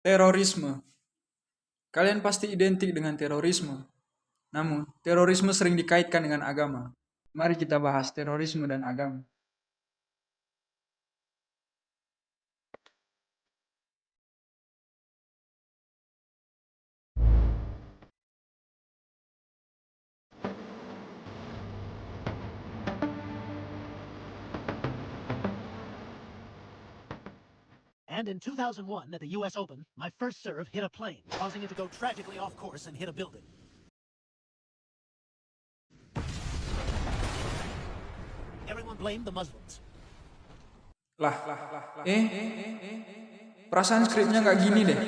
Terorisme. Kalian pasti identik dengan terorisme. Namun, terorisme sering dikaitkan dengan agama. Mari kita bahas terorisme dan agama. And in 2001, at the US Open, my first serve hit a plane, causing it to go tragically off course and hit a building. Everyone blamed the Muslims. Perasaan skripnya nggak gini deh.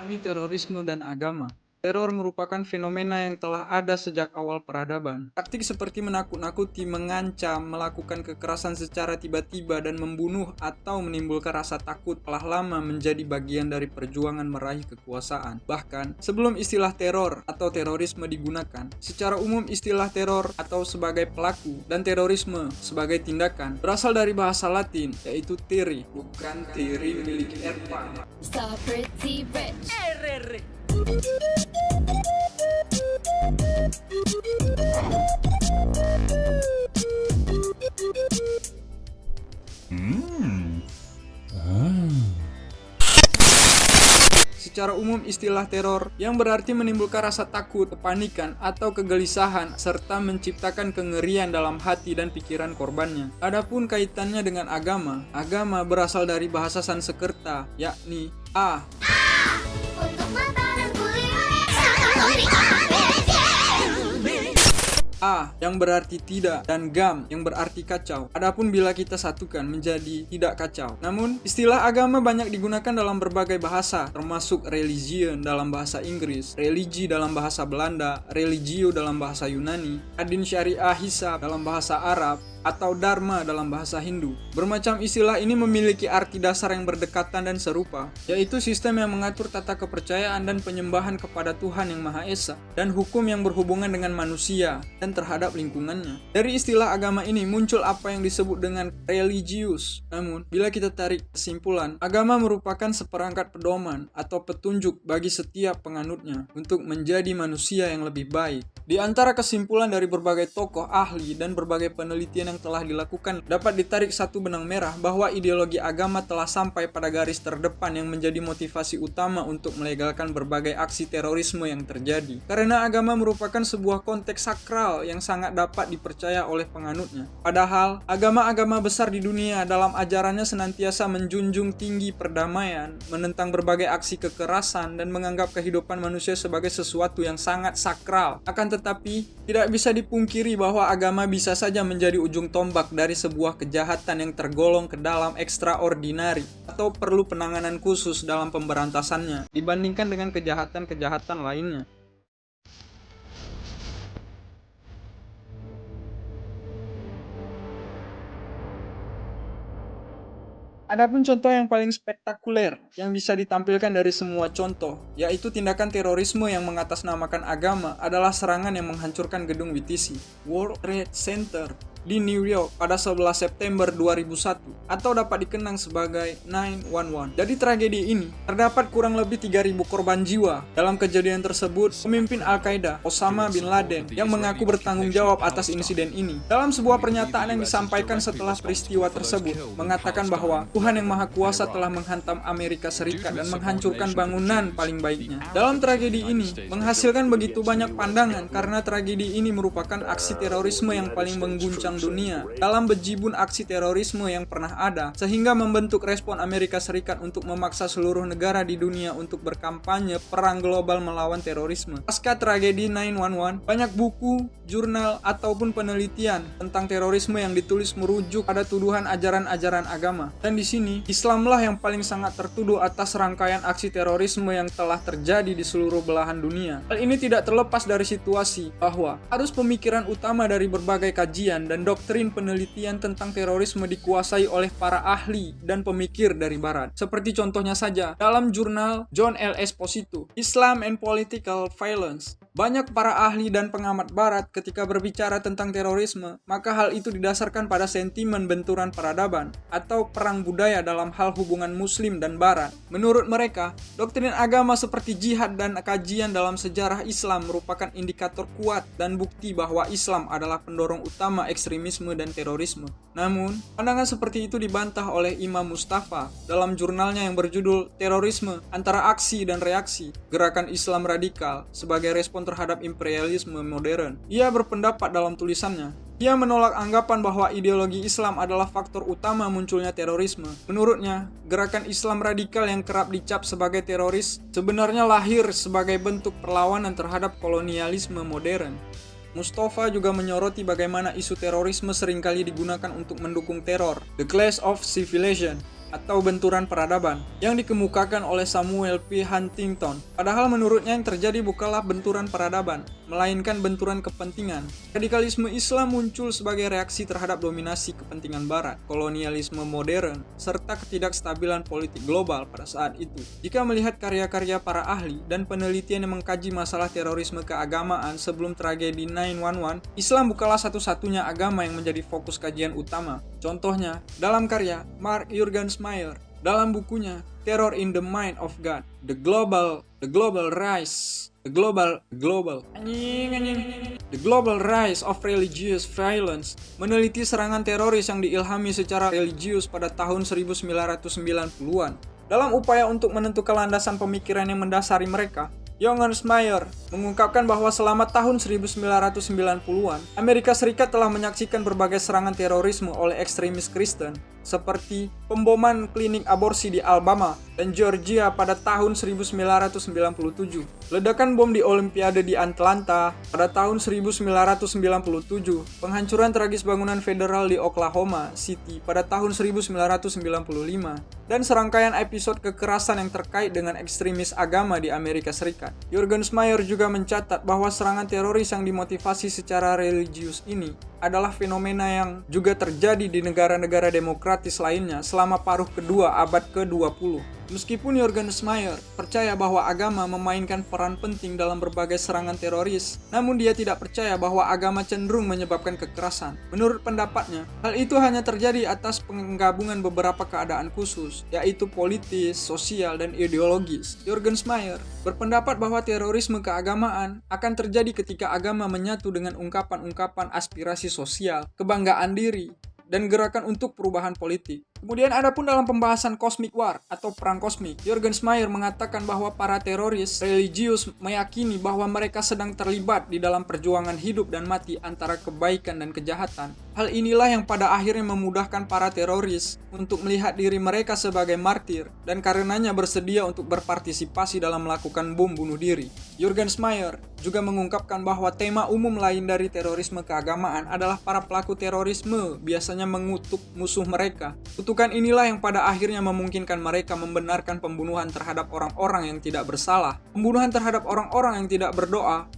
Ini terorisme dan agama. Teror merupakan fenomena yang telah ada sejak awal peradaban. Taktik seperti menakut-nakuti, mengancam, melakukan kekerasan secara tiba-tiba, dan membunuh atau menimbulkan rasa takut telah lama menjadi bagian dari perjuangan meraih kekuasaan. Bahkan, sebelum istilah teror atau terorisme digunakan, secara umum istilah teror atau sebagai pelaku dan terorisme sebagai tindakan berasal dari bahasa Latin, yaitu tiri, bukan tiri milik Erpan. So pretty rich. Secara umum istilah teror yang berarti menimbulkan rasa takut, kepanikan, atau kegelisahan serta menciptakan kengerian dalam hati dan pikiran korbannya. Adapun kaitannya dengan agama berasal dari bahasa Sanskerta, yakni A Untuk mata dan kulit. A yang berarti tidak dan gam yang berarti kacau. Adapun bila kita satukan menjadi tidak kacau. Namun, istilah agama banyak digunakan dalam berbagai bahasa, termasuk religion dalam bahasa Inggris, religi dalam bahasa Belanda, religio dalam bahasa Yunani, adin syariah hisab dalam bahasa Arab, atau dharma dalam bahasa Hindu. Bermacam istilah ini memiliki arti dasar yang berdekatan dan serupa, yaitu sistem yang mengatur tata kepercayaan dan penyembahan kepada Tuhan yang Maha Esa, dan hukum yang berhubungan dengan manusia dan terhadap lingkungannya. Dari istilah agama ini muncul apa yang disebut dengan religius. Namun, bila kita tarik kesimpulan, agama merupakan seperangkat pedoman atau petunjuk bagi setiap penganutnya untuk menjadi manusia yang lebih baik. Di antara kesimpulan dari berbagai tokoh ahli dan berbagai penelitian yang telah dilakukan dapat ditarik satu benang merah bahwa ideologi agama telah sampai pada garis terdepan yang menjadi motivasi utama untuk melegalkan berbagai aksi terorisme yang terjadi. Karena agama merupakan sebuah konteks sakral yang sangat dapat dipercaya oleh penganutnya. Padahal, agama-agama besar di dunia dalam ajarannya senantiasa menjunjung tinggi perdamaian, menentang berbagai aksi kekerasan, dan menganggap kehidupan manusia sebagai sesuatu yang sangat sakral. Akan tetapi, tidak bisa dipungkiri bahwa agama bisa saja menjadi ujung tombak dari sebuah kejahatan yang tergolong ke dalam ekstraordinari atau perlu penanganan khusus dalam pemberantasannya dibandingkan dengan kejahatan-kejahatan lainnya. Adapun contoh yang paling spektakuler yang bisa ditampilkan dari semua contoh, yaitu tindakan terorisme yang mengatasnamakan agama adalah serangan yang menghancurkan gedung WTC, World Trade Center, di New York pada 11 September 2001 atau dapat dikenang sebagai 9/11. Dari tragedi ini, terdapat kurang lebih 3.000 korban jiwa. Dalam kejadian tersebut, pemimpin Al-Qaeda, Osama bin Laden, yang mengaku bertanggung jawab atas insiden ini. Dalam sebuah pernyataan yang disampaikan setelah peristiwa tersebut, mengatakan bahwa Tuhan yang Maha Kuasa telah menghantam Amerika Serikat dan menghancurkan bangunan paling baiknya. Dalam tragedi ini, menghasilkan begitu banyak pandangan karena tragedi ini merupakan aksi terorisme yang paling mengguncang dunia dalam bejibun aksi terorisme yang pernah ada, sehingga membentuk respon Amerika Serikat untuk memaksa seluruh negara di dunia untuk berkampanye perang global melawan terorisme. Pasca tragedi 9/11, banyak buku, jurnal, ataupun penelitian tentang terorisme yang ditulis merujuk pada tuduhan ajaran-ajaran agama. Dan di sini, Islamlah yang paling sangat tertuduh atas rangkaian aksi terorisme yang telah terjadi di seluruh belahan dunia. Hal ini tidak terlepas dari situasi bahwa arus pemikiran utama dari berbagai kajian dan dan doktrin penelitian tentang terorisme dikuasai oleh para ahli dan pemikir dari Barat. Seperti contohnya saja, dalam jurnal John L. Esposito, Islam and Political Violence, banyak para ahli dan pengamat Barat ketika berbicara tentang terorisme, maka hal itu didasarkan pada sentimen benturan peradaban atau perang budaya dalam hal hubungan Muslim dan Barat. Menurut mereka, doktrin agama seperti jihad dan kajian dalam sejarah Islam merupakan indikator kuat dan bukti bahwa Islam adalah pendorong utama ekstremisme dan terorisme. Namun, pandangan seperti itu dibantah oleh Imam Mustafa dalam jurnalnya yang berjudul Terorisme Antara Aksi dan Reaksi, Gerakan Islam Radikal sebagai respon terhadap imperialisme modern. Ia berpendapat dalam tulisannya, ia menolak anggapan bahwa ideologi Islam adalah faktor utama munculnya terorisme. Menurutnya, gerakan Islam radikal yang kerap dicap sebagai teroris sebenarnya lahir sebagai bentuk perlawanan terhadap kolonialisme modern. Mustafa juga menyoroti bagaimana isu terorisme seringkali digunakan untuk mendukung teror, The Clash of Civilization, atau benturan peradaban yang dikemukakan oleh Samuel P. Huntington. Padahal menurutnya yang terjadi bukanlah benturan peradaban, melainkan benturan kepentingan. Radikalisme Islam muncul sebagai reaksi terhadap dominasi kepentingan Barat, kolonialisme modern, serta ketidakstabilan politik global pada saat itu. Jika melihat karya-karya para ahli dan penelitian yang mengkaji masalah terorisme keagamaan sebelum tragedi 9/11, Islam bukanlah satu-satunya agama yang menjadi fokus kajian utama. Contohnya, dalam karya Mark Juergensmeyer, dalam bukunya Terror in the Mind of God, The Global Rise of Religious Violence, meneliti serangan teroris yang diilhami secara religius pada tahun 1990-an. Dalam upaya untuk menentukan landasan pemikiran yang mendasari mereka, Juergensmeyer mengungkapkan bahwa selama tahun 1990-an, Amerika Serikat telah menyaksikan berbagai serangan terorisme oleh ekstremis Kristen, seperti pemboman klinik aborsi di Alabama dan Georgia pada tahun 1997, ledakan bom di Olimpiade di Atlanta pada tahun 1997, penghancuran tragis bangunan federal di Oklahoma City pada tahun 1995, dan serangkaian episode kekerasan yang terkait dengan ekstremis agama di Amerika Serikat. Juergensmeyer juga mencatat bahwa serangan teroris yang dimotivasi secara religius ini adalah fenomena yang juga terjadi di negara-negara demokratis lainnya selama paruh kedua abad ke-20. Meskipun Juergensmeyer percaya bahwa agama memainkan peran penting dalam berbagai serangan teroris, namun dia tidak percaya bahwa agama cenderung menyebabkan kekerasan. Menurut pendapatnya, hal itu hanya terjadi atas penggabungan beberapa keadaan khusus, yaitu politis, sosial, dan ideologis. Juergensmeyer berpendapat bahwa terorisme keagamaan akan terjadi ketika agama menyatu dengan ungkapan-ungkapan aspirasi sosial, kebanggaan diri, dan gerakan untuk perubahan politik. Kemudian adapun dalam pembahasan Cosmic War atau perang kosmik, Juergensmeyer mengatakan bahwa para teroris religius meyakini bahwa mereka sedang terlibat di dalam perjuangan hidup dan mati antara kebaikan dan kejahatan. Hal inilah yang pada akhirnya memudahkan para teroris untuk melihat diri mereka sebagai martir dan karenanya bersedia untuk berpartisipasi dalam melakukan bom bunuh diri. Juergensmeyer juga mengungkapkan bahwa tema umum lain dari terorisme keagamaan adalah para pelaku terorisme biasanya mengutuk musuh mereka. Kutukan inilah yang pada akhirnya memungkinkan mereka membenarkan pembunuhan terhadap orang-orang yang tidak bersalah, pembunuhan terhadap orang-orang yang tidak berdoa,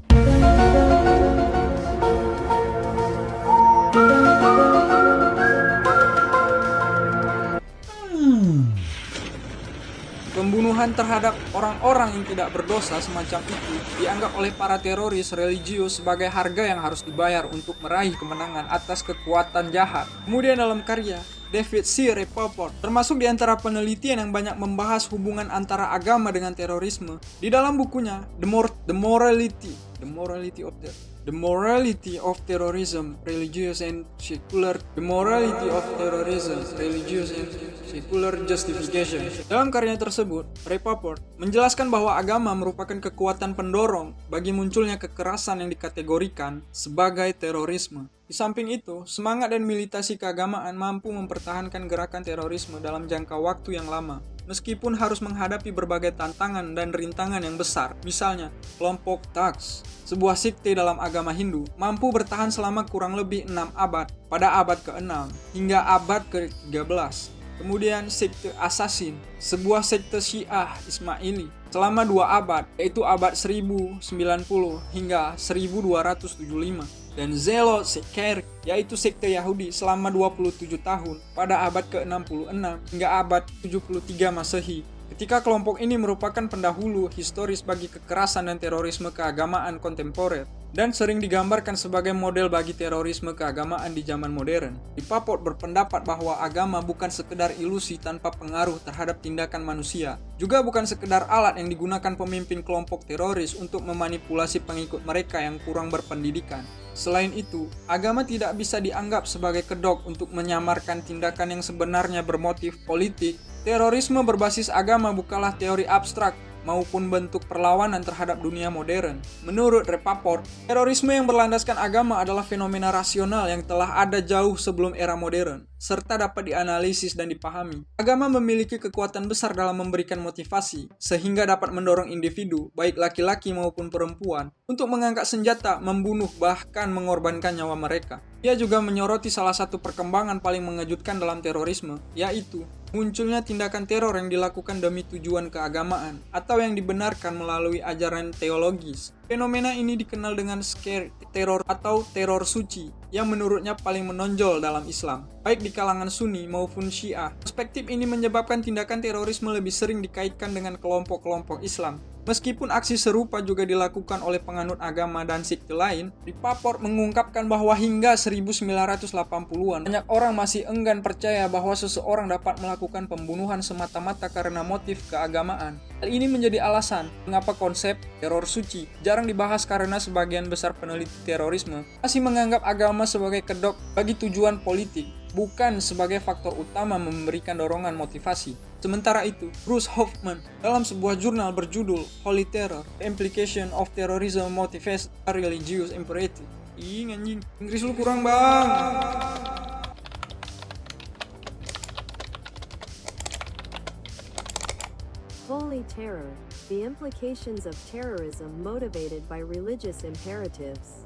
pembunuhan terhadap orang-orang yang tidak berdosa semacam itu dianggap oleh para teroris religius sebagai harga yang harus dibayar untuk meraih kemenangan atas kekuatan jahat. Kemudian dalam karya David C. Rapoport, termasuk di antara penelitian yang banyak membahas hubungan antara agama dengan terorisme, di dalam bukunya The Morality of Terrorism, Religious and Secular Justification. Dalam karyanya tersebut, Rapoport menjelaskan bahwa agama merupakan kekuatan pendorong bagi munculnya kekerasan yang dikategorikan sebagai terorisme. Di samping itu, semangat dan militasi keagamaan mampu mempertahankan gerakan terorisme dalam jangka waktu yang lama, meskipun harus menghadapi berbagai tantangan dan rintangan yang besar. Misalnya, kelompok Thugs, sebuah sekte dalam agama Hindu, mampu bertahan selama kurang lebih 6 abad pada abad ke-6 hingga abad ke-13. Kemudian sekte Assassin, sebuah sekte Syiah Ismaili, selama 2 abad, yaitu abad 1090 hingga 1275. dan Zelotsekher, yaitu sekte Yahudi selama 27 tahun pada abad ke-66 hingga abad 73 Masehi. Ketika kelompok ini merupakan pendahulu historis bagi kekerasan dan terorisme keagamaan kontemporer dan sering digambarkan sebagai model bagi terorisme keagamaan di zaman modern. Rapaport berpendapat bahwa agama bukan sekedar ilusi tanpa pengaruh terhadap tindakan manusia, juga bukan sekedar alat yang digunakan pemimpin kelompok teroris untuk memanipulasi pengikut mereka yang kurang berpendidikan. Selain itu, agama tidak bisa dianggap sebagai kedok untuk menyamarkan tindakan yang sebenarnya bermotif politik. Terorisme berbasis agama bukanlah teori abstrak maupun bentuk perlawanan terhadap dunia modern. Menurut Rapaport, terorisme yang berlandaskan agama adalah fenomena rasional yang telah ada jauh sebelum era modern, serta dapat dianalisis dan dipahami. Agama memiliki kekuatan besar dalam memberikan motivasi, sehingga dapat mendorong individu, baik laki-laki maupun perempuan, untuk mengangkat senjata, membunuh, bahkan mengorbankan nyawa mereka. Ia juga menyoroti salah satu perkembangan paling mengejutkan dalam terorisme, yaitu munculnya tindakan teror yang dilakukan demi tujuan keagamaan atau yang dibenarkan melalui ajaran teologis. Fenomena ini dikenal dengan scare teror atau teror suci yang menurutnya paling menonjol dalam Islam, baik di kalangan Sunni maupun Syiah. Perspektif ini menyebabkan tindakan terorisme lebih sering dikaitkan dengan kelompok-kelompok Islam. Meskipun aksi serupa juga dilakukan oleh penganut agama dan sekte lain, Rapaport mengungkapkan bahwa hingga 1980-an banyak orang masih enggan percaya bahwa seseorang dapat melakukan pembunuhan semata-mata karena motif keagamaan. Hal ini menjadi alasan mengapa konsep teror suci jarang dibahas karena sebagian besar peneliti terorisme masih menganggap agama sebagai kedok bagi tujuan politik, bukan sebagai faktor utama memberikan dorongan motivasi. Sementara itu, Bruce Hoffman dalam sebuah jurnal berjudul Holy Terror: The Implication of Terrorism Motivates a Religious Imperative. Anjing, Inggris lu kurang bang. Holy Terror: The Implications of Terrorism Motivated by Religious Imperatives.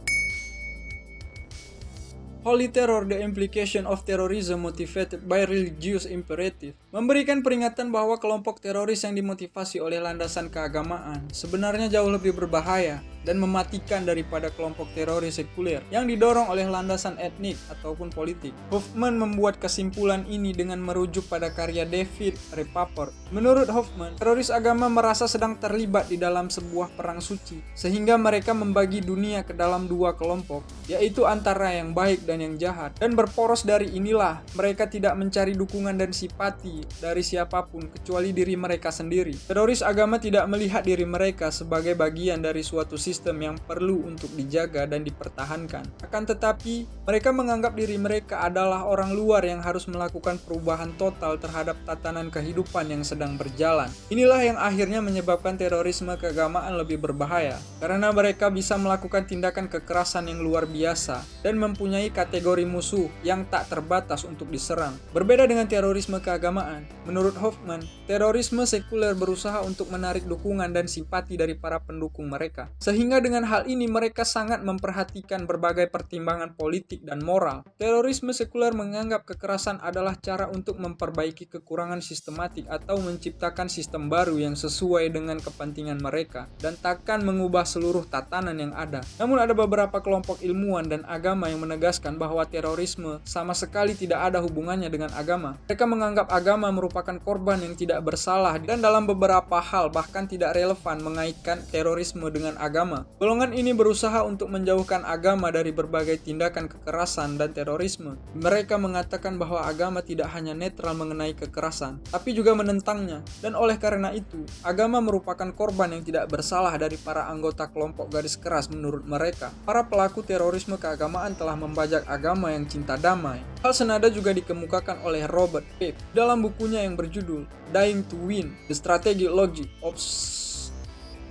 Holy Terror: The Implication of Terrorism Motivated by Religious Imperative memberikan peringatan bahwa kelompok teroris yang dimotivasi oleh landasan keagamaan sebenarnya jauh lebih berbahaya dan mematikan daripada kelompok teroris sekuler yang didorong oleh landasan etnik ataupun politik. Hoffman membuat kesimpulan ini dengan merujuk pada karya David Rapaport. Menurut Hoffman, teroris agama merasa sedang terlibat di dalam sebuah perang suci, sehingga mereka membagi dunia ke dalam dua kelompok, yaitu antara yang baik dan yang jahat. Dan berporos dari inilah, mereka tidak mencari dukungan dan simpati dari siapapun kecuali diri mereka sendiri. Teroris agama tidak melihat diri mereka sebagai bagian dari suatu sistem yang perlu untuk dijaga dan dipertahankan. Akan tetapi, mereka menganggap diri mereka adalah orang luar yang harus melakukan perubahan total terhadap tatanan kehidupan yang sedang berjalan. Inilah yang akhirnya menyebabkan terorisme keagamaan lebih berbahaya, karena mereka bisa melakukan tindakan kekerasan yang luar biasa dan mempunyai kategori musuh yang tak terbatas untuk diserang. Berbeda dengan terorisme keagamaan, menurut Hoffman, terorisme sekuler berusaha untuk menarik dukungan dan simpati dari para pendukung mereka. Sehingga dengan hal ini mereka sangat memperhatikan berbagai pertimbangan politik dan moral. Terorisme sekuler menganggap kekerasan adalah cara untuk memperbaiki kekurangan sistematik atau menciptakan sistem baru yang sesuai dengan kepentingan mereka dan takkan mengubah seluruh tatanan yang ada. Namun ada beberapa kelompok ilmuwan dan agama yang menegaskan bahwa terorisme sama sekali tidak ada hubungannya dengan agama. Mereka menganggap agama merupakan korban yang tidak bersalah dan dalam beberapa hal bahkan tidak relevan mengaitkan terorisme dengan agama. Golongan ini berusaha untuk menjauhkan agama dari berbagai tindakan kekerasan dan terorisme. Mereka mengatakan bahwa agama tidak hanya netral mengenai kekerasan, tapi juga menentangnya. Dan oleh karena itu, agama merupakan korban yang tidak bersalah dari para anggota kelompok garis keras menurut mereka. Para pelaku terorisme keagamaan telah membajak agama yang cinta damai. Hal senada juga dikemukakan oleh Robert Page dalam bukunya yang berjudul Dying to Win: The Strategic Logic of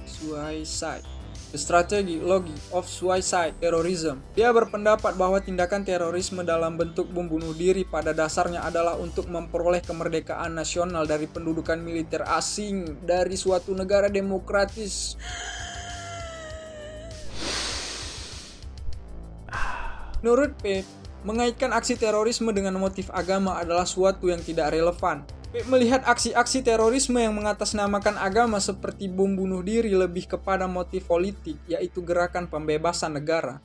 Suicide. The Strategy Logic of Suicide Terrorism. Dia berpendapat bahwa tindakan terorisme dalam bentuk bom bunuh diri pada dasarnya adalah untuk memperoleh kemerdekaan nasional dari pendudukan militer asing dari suatu negara demokratis. Menurut Page, mengaitkan aksi terorisme dengan motif agama adalah suatu yang tidak relevan. Melihat aksi-aksi terorisme yang mengatasnamakan agama seperti bom bunuh diri lebih kepada motif politik, yaitu gerakan pembebasan negara.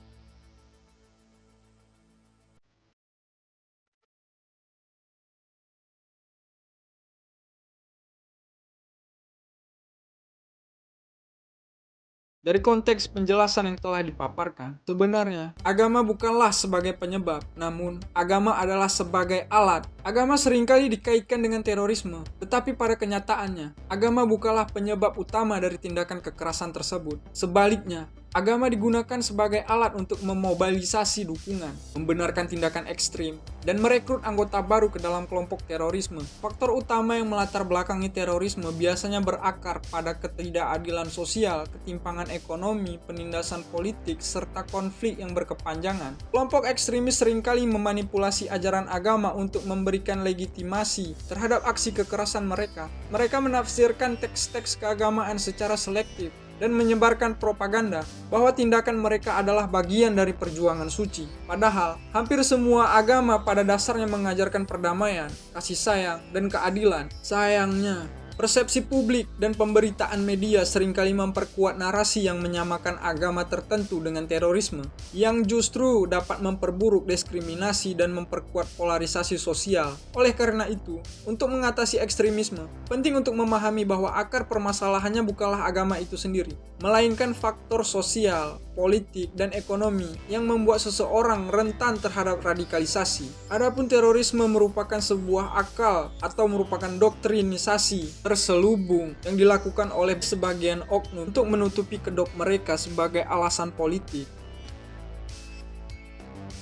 Dari konteks penjelasan yang telah dipaparkan, sebenarnya agama bukanlah sebagai penyebab, namun agama adalah sebagai alat. Agama seringkali dikaitkan dengan terorisme, tetapi pada kenyataannya, agama bukanlah penyebab utama dari tindakan kekerasan tersebut. Sebaliknya, agama digunakan sebagai alat untuk memobilisasi dukungan, membenarkan tindakan ekstrim, dan merekrut anggota baru ke dalam kelompok terorisme. Faktor utama yang melatar belakangi terorisme biasanya berakar pada ketidakadilan sosial, ketimpangan ekonomi, penindasan politik, serta konflik yang berkepanjangan. Kelompok ekstremis seringkali memanipulasi ajaran agama untuk memberikan legitimasi terhadap aksi kekerasan mereka. Mereka menafsirkan teks-teks keagamaan secara selektif dan menyebarkan propaganda bahwa tindakan mereka adalah bagian dari perjuangan suci. Padahal, hampir semua agama pada dasarnya mengajarkan perdamaian, kasih sayang, dan keadilan. Sayangnya, persepsi publik dan pemberitaan media seringkali memperkuat narasi yang menyamakan agama tertentu dengan terorisme, yang justru dapat memperburuk diskriminasi dan memperkuat polarisasi sosial. Oleh karena itu, untuk mengatasi ekstremisme, penting untuk memahami bahwa akar permasalahannya bukanlah agama itu sendiri, melainkan faktor sosial, politik, dan ekonomi yang membuat seseorang rentan terhadap radikalisasi. Adapun terorisme merupakan sebuah akal atau merupakan doktrinisasi terselubung yang dilakukan oleh sebagian oknum untuk menutupi kedok mereka sebagai alasan politik.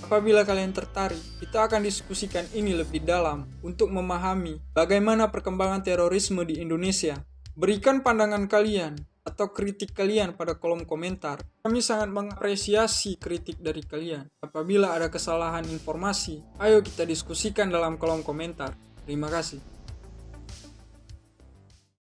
Apabila kalian tertarik, kita akan diskusikan ini lebih dalam untuk memahami bagaimana perkembangan terorisme di Indonesia. Berikan pandangan kalian atau kritik kalian pada kolom komentar. Kami sangat mengapresiasi kritik dari kalian. Apabila ada kesalahan informasi, ayo kita diskusikan dalam kolom komentar. Terima kasih.